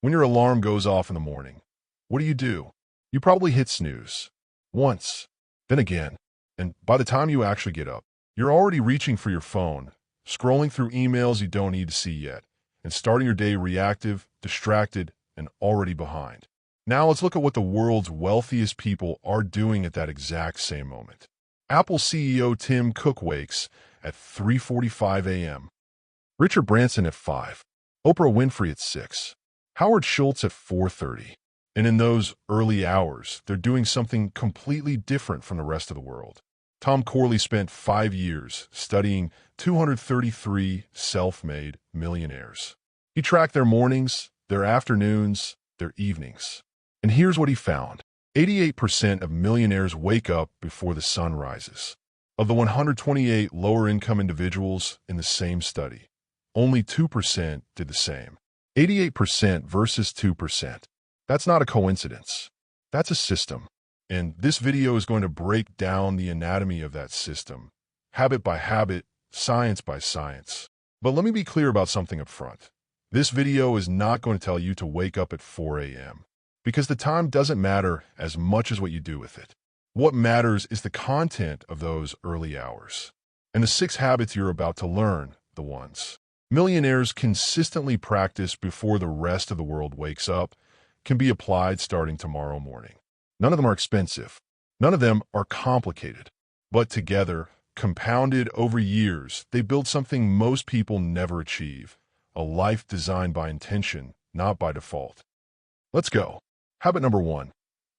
When your alarm goes off in the morning, what do? You probably hit snooze. Once, then again, and by the time you actually get up, you're already reaching for your phone, scrolling through emails you don't need to see yet, and starting your day reactive, distracted, and already behind. Now let's look at what the world's wealthiest people are doing at that exact same moment. Apple CEO Tim Cook wakes at 3:45 a.m. Richard Branson at 5. Oprah Winfrey at 6. Howard Schultz at 4:30. And in those early hours, they're doing something completely different from the rest of the world. Tom Corley spent 5 years studying 233 self-made millionaires. He tracked their mornings, their afternoons, their evenings. And here's what he found. 88% of millionaires wake up before the sun rises. Of the 128 lower-income individuals in the same study, only 2% did the same. 88% versus 2%. That's not a coincidence. That's a system. And this video is going to break down the anatomy of that system, habit by habit, science by science. But let me be clear about something up front. This video is not going to tell you to wake up at 4 a.m. because the time doesn't matter as much as what you do with it. What matters is the content of those early hours. And the 6 habits you're about to learn, the ones millionaires consistently practice before the rest of the world wakes up, can be applied starting tomorrow morning. None of them are expensive. None of them are complicated. But together, compounded over years, they build something most people never achieve. A life designed by intention, not by default. Let's go. Habit number 1.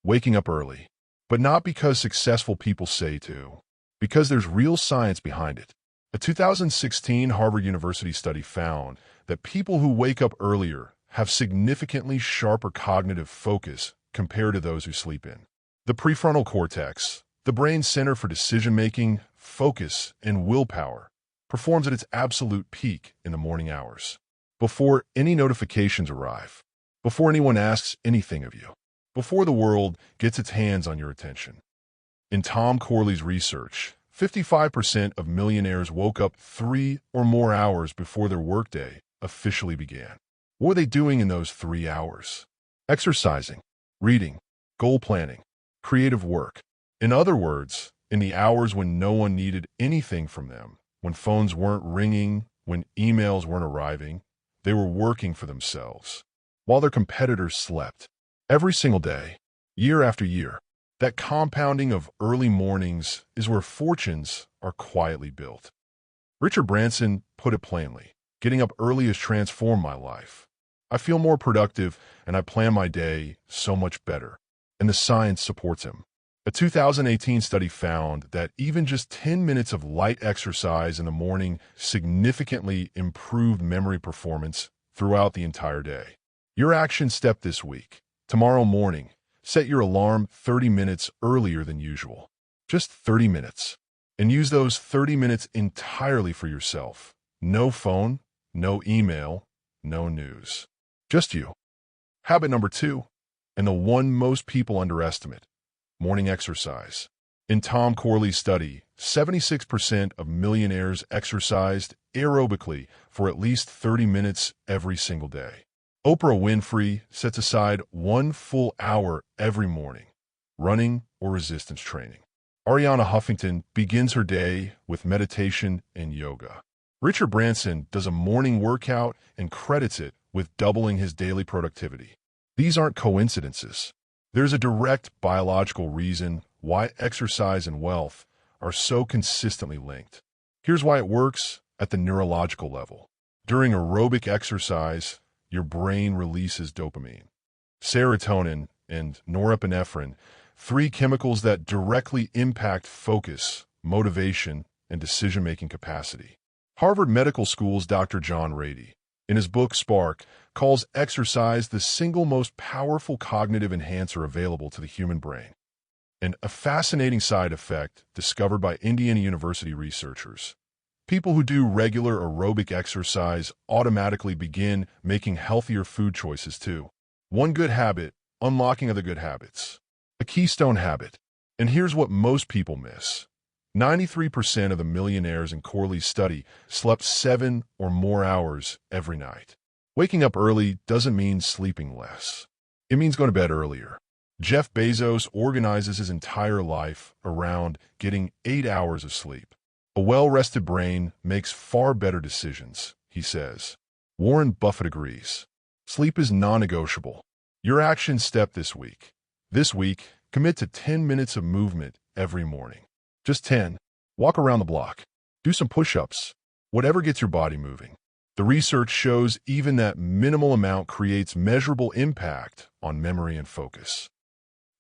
Waking up early. But not because successful people say to. Because there's real science behind it. A 2016 Harvard University study found that people who wake up earlier have significantly sharper cognitive focus compared to those who sleep in. The prefrontal cortex, the brain's center for decision-making, focus, and willpower, performs at its absolute peak in the morning hours. Before any notifications arrive, before anyone asks anything of you, before the world gets its hands on your attention. In Tom Corley's research, 55% of millionaires woke up 3 or more hours before their workday officially began. What were they doing in those 3 hours? Exercising, reading, goal planning, creative work. In other words, in the hours when no one needed anything from them, when phones weren't ringing, when emails weren't arriving, they were working for themselves, while their competitors slept. Every single day, year after year, that compounding of early mornings is where fortunes are quietly built. Richard Branson put it plainly, getting up early has transformed my life. I feel more productive and I plan my day so much better. And the science supports him. A 2018 study found that even just 10 minutes of light exercise in the morning significantly improved memory performance throughout the entire day. Your action step this week. Tomorrow morning, set your alarm 30 minutes earlier than usual. Just 30 minutes. And use those 30 minutes entirely for yourself. No phone, no email, no news. Just you. Habit number 2, and the one most people underestimate, morning exercise. In Tom Corley's study, 76% of millionaires exercised aerobically for at least 30 minutes every single day. Oprah Winfrey sets aside 1 full hour every morning, running or resistance training. Arianna Huffington begins her day with meditation and yoga. Richard Branson does a morning workout and credits it with doubling his daily productivity. These aren't coincidences. There's a direct biological reason why exercise and wealth are so consistently linked. Here's why it works at the neurological level. During aerobic exercise, your brain releases dopamine, serotonin, and norepinephrine, 3 chemicals that directly impact focus, motivation, and decision-making capacity. Harvard Medical School's Dr. John Ratey, in his book Spark, calls exercise the single most powerful cognitive enhancer available to the human brain. And a fascinating side effect discovered by Indiana University researchers. People who do regular aerobic exercise automatically begin making healthier food choices too. One good habit, unlocking other good habits. A keystone habit. And here's what most people miss. 93% of the millionaires in Corley's study slept 7 or more hours every night. Waking up early doesn't mean sleeping less. It means going to bed earlier. Jeff Bezos organizes his entire life around getting 8 hours of sleep. A well-rested brain makes far better decisions, he says. Warren Buffett agrees. Sleep is non-negotiable. Your action step this week. This week, commit to 10 minutes of movement every morning. Just 10. Walk around the block. Do some push-ups. Whatever gets your body moving. The research shows even that minimal amount creates measurable impact on memory and focus.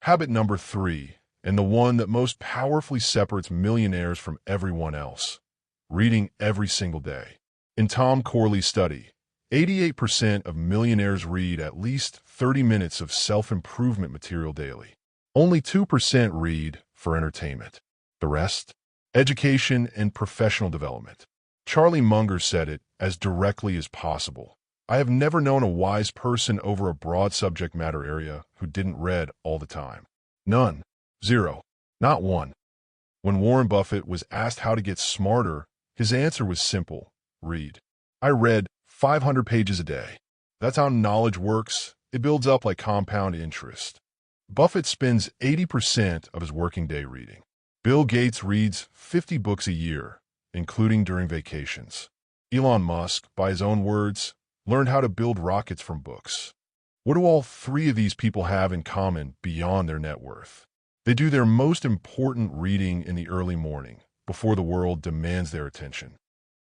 Habit number 3, and the one that most powerfully separates millionaires from everyone else. Reading every single day. In Tom Corley's study, 88% of millionaires read at least 30 minutes of self-improvement material daily. Only 2% read for entertainment. The rest? Education and professional development. Charlie Munger said it as directly as possible. I have never known a wise person over a broad subject matter area who didn't read all the time. None. Zero. Not one. When Warren Buffett was asked how to get smarter, his answer was simple. Read. I read 500 pages a day. That's how knowledge works. It builds up like compound interest. Buffett spends 80% of his working day reading. Bill Gates reads 50 books a year, including during vacations. Elon Musk, by his own words, learned how to build rockets from books. What do all three of these people have in common beyond their net worth? They do their most important reading in the early morning, before the world demands their attention.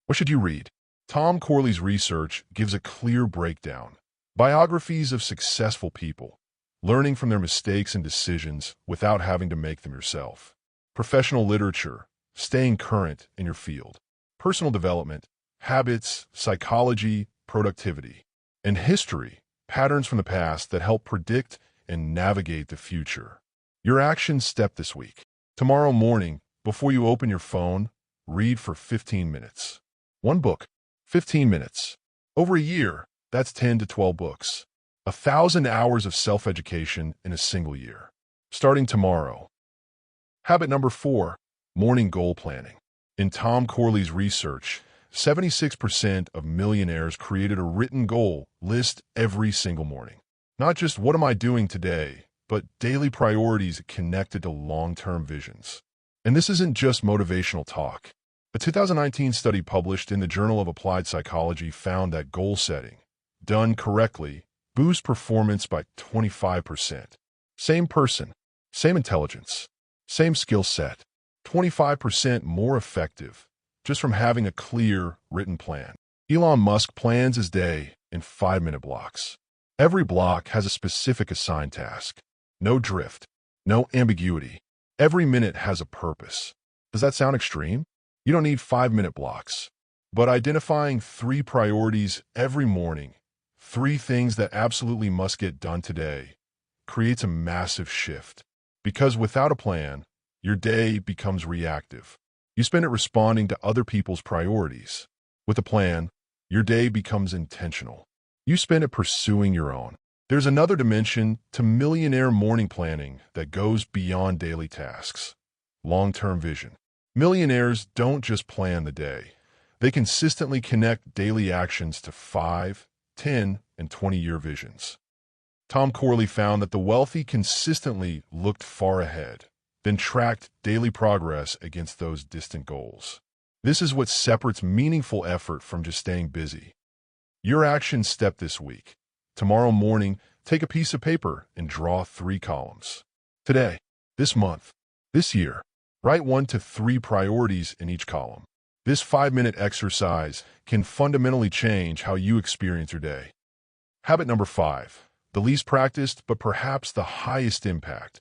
What should you read? Tom Corley's research gives a clear breakdown. Biographies of successful people, learning from their mistakes and decisions without having to make them yourself. Professional literature, staying current in your field. Personal development, habits, psychology, productivity. And history, patterns from the past that help predict and navigate the future. Your action step this week. Tomorrow morning, before you open your phone, read for 15 minutes. One book, 15 minutes. Over a year, that's 10 to 12 books. 1,000 hours of self-education in a single year. Starting tomorrow. Habit number 4, morning goal planning. In Tom Corley's research, 76% of millionaires created a written goal list every single morning. Not just what am I doing today, but daily priorities connected to long-term visions. And this isn't just motivational talk. A 2019 study published in the Journal of Applied Psychology found that goal setting, done correctly, boosts performance by 25%. Same person, same intelligence, same skill set, 25% more effective, just from having a clear, written plan. Elon Musk plans his day in 5-minute blocks. Every block has a specific assigned task. No drift, no ambiguity. Every minute has a purpose. Does that sound extreme? You don't need 5-minute blocks. But identifying 3 priorities every morning, 3 things that absolutely must get done today, creates a massive shift. Because without a plan, your day becomes reactive. You spend it responding to other people's priorities. With a plan, your day becomes intentional. You spend it pursuing your own. There's another dimension to millionaire morning planning that goes beyond daily tasks. Long-term vision. Millionaires don't just plan the day. They consistently connect daily actions to 5, 10, and 20-year visions. Tom Corley found that the wealthy consistently looked far ahead, then tracked daily progress against those distant goals. This is what separates meaningful effort from just staying busy. Your action step this week. Tomorrow morning, take a piece of paper and draw 3 columns. Today, this month, this year, write 1 to 3 priorities in each column. This 5-minute exercise can fundamentally change how you experience your day. Habit number 5, the least practiced but perhaps the highest impact.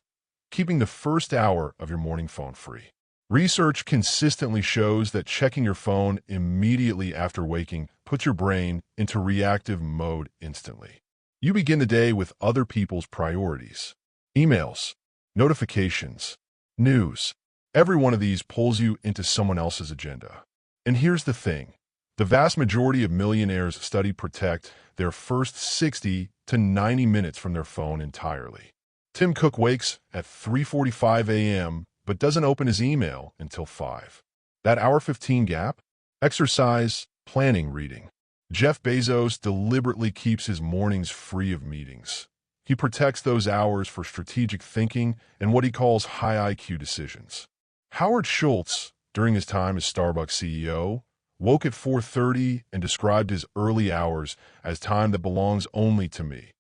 Keeping the first hour of your morning phone free. Research consistently shows that checking your phone immediately after waking puts your brain into reactive mode instantly. You begin the day with other people's priorities. Emails, notifications, news. Every one of these pulls you into someone else's agenda. And here's the thing. The vast majority of millionaires study protect their first 60 to 90 minutes from their phone entirely. Tim Cook wakes at 3:45 a.m. but doesn't open his email until 5. That hour 15 gap? Exercise, planning, reading. Jeff Bezos deliberately keeps his mornings free of meetings. He protects those hours for strategic thinking and what he calls high IQ decisions. Howard Schultz, during his time as Starbucks CEO, woke at 4:30 and described his early hours as time that belongs only to me,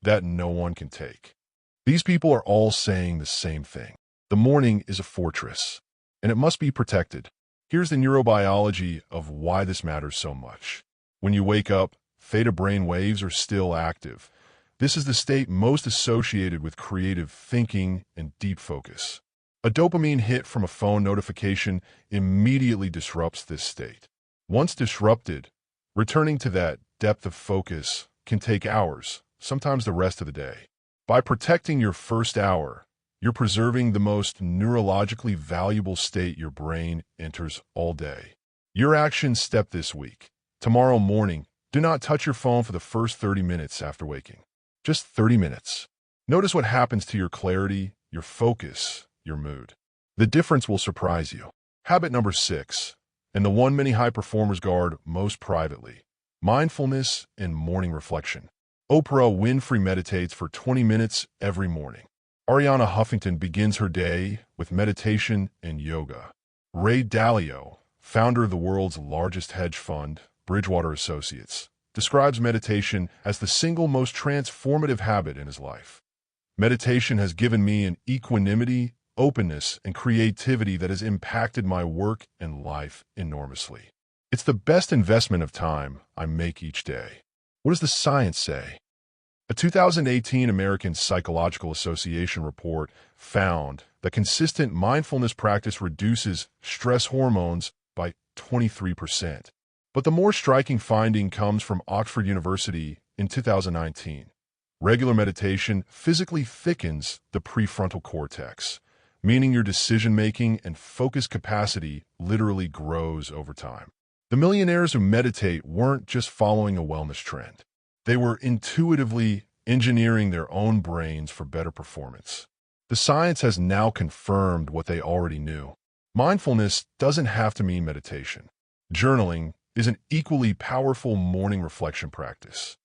that no one can take. These people are all saying the same thing. The morning is a fortress, and it must be protected. Here's the neurobiology of why this matters so much. When you wake up, theta brain waves are still active. This is the state most associated with creative thinking and deep focus. A dopamine hit from a phone notification immediately disrupts this state. Once disrupted, returning to that depth of focus can take hours, sometimes the rest of the day. By protecting your first hour, you're preserving the most neurologically valuable state your brain enters all day. Your action step this week. Tomorrow morning, do not touch your phone for the first 30 minutes after waking. Just 30 minutes. Notice what happens to your clarity, your focus, your mood. The difference will surprise you. Habit number 6, and the one many high performers guard most privately: mindfulness and morning reflection. Oprah Winfrey meditates for 20 minutes every morning. Ariana Huffington begins her day with meditation and yoga. Ray Dalio, founder of the world's largest hedge fund, Bridgewater Associates, describes meditation as the single most transformative habit in his life. Meditation has given me an equanimity, openness, and creativity that has impacted my work and life enormously. It's the best investment of time I make each day. What does the science say? A 2018 American Psychological Association report found that consistent mindfulness practice reduces stress hormones by 23%. But the more striking finding comes from Oxford University in 2019. Regular meditation physically thickens the prefrontal cortex, meaning your decision-making and focus capacity literally grows over time. The millionaires who meditate weren't just following a wellness trend. They were intuitively engineering their own brains for better performance. The science has now confirmed what they already knew. Mindfulness doesn't have to mean meditation. Journaling is an equally powerful morning reflection practice.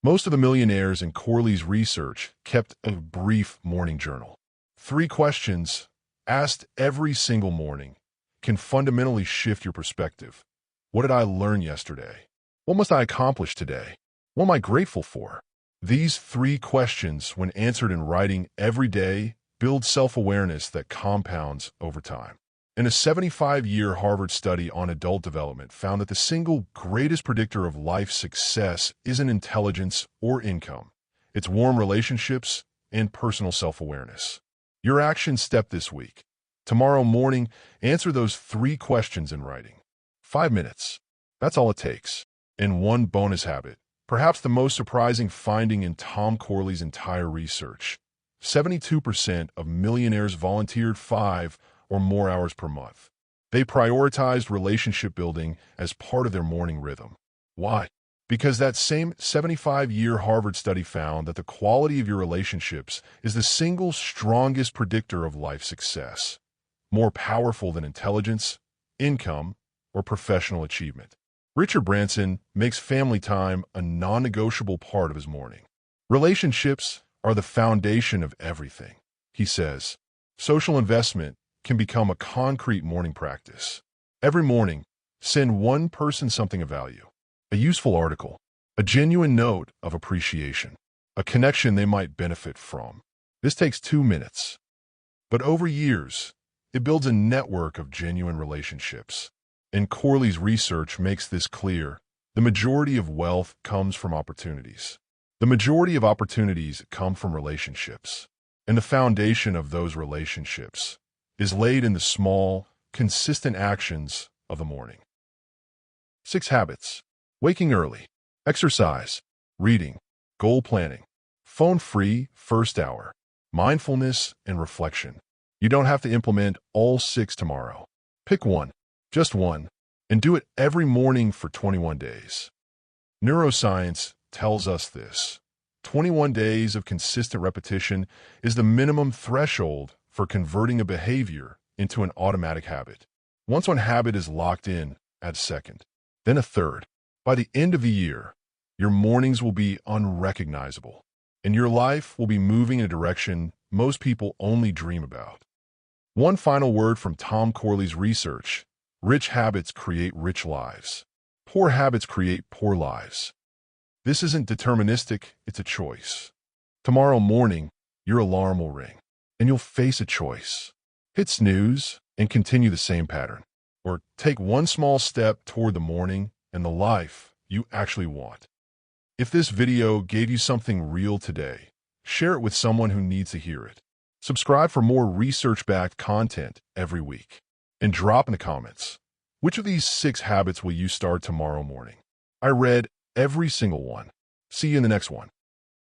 Most of the millionaires in Corley's research kept a brief morning journal. 3 questions, asked every single morning, can fundamentally shift your perspective. What did I learn yesterday? What must I accomplish today? What am I grateful for? These 3 questions, when answered in writing every day, build self-awareness that compounds over time. And a 75-year Harvard study on adult development found that the single greatest predictor of life success isn't intelligence or income. It's warm relationships and personal self-awareness. Your action step this week. Tomorrow morning, answer those 3 questions in writing. 5 minutes. That's all it takes. And one bonus habit, perhaps the most surprising finding in Tom Corley's entire research: 72% of millionaires volunteered 5 or more hours per month. They prioritized relationship building as part of their morning rhythm. Why? Because that same 75-year Harvard study found that the quality of your relationships is the single strongest predictor of life success, more powerful than intelligence, income, or professional achievement. Richard Branson makes family time a non-negotiable part of his morning. Relationships are the foundation of everything, he says. Social investment can become a concrete morning practice. Every morning, send one person something of value, a useful article, a genuine note of appreciation, a connection they might benefit from. This takes 2 minutes. But over years, it builds a network of genuine relationships. And Corley's research makes this clear. The majority of wealth comes from opportunities. The majority of opportunities come from relationships. And the foundation of those relationships is laid in the small, consistent actions of the morning. 6 habits: waking early, exercise, reading, goal planning, phone-free first hour, mindfulness, and reflection. You don't have to implement all 6 tomorrow. Pick one, just one, and do it every morning for 21 days. Neuroscience tells us this. 21 days of consistent repetition is the minimum threshold for converting a behavior into an automatic habit. Once one habit is locked in, add a second, then a third, By the end of the year, your mornings will be unrecognizable, and your life will be moving in a direction most people only dream about. One final word from Tom Corley's research: rich habits create rich lives. Poor habits create poor lives. This isn't deterministic, it's a choice. Tomorrow morning, your alarm will ring, and you'll face a choice. Hit snooze and continue the same pattern, or take one small step toward the morning and the life you actually want. If this video gave you something real today, share it with someone who needs to hear it. Subscribe for more research-backed content every week. And drop in the comments, which of these 6 habits will you start tomorrow morning? I read every single one. See you in the next one.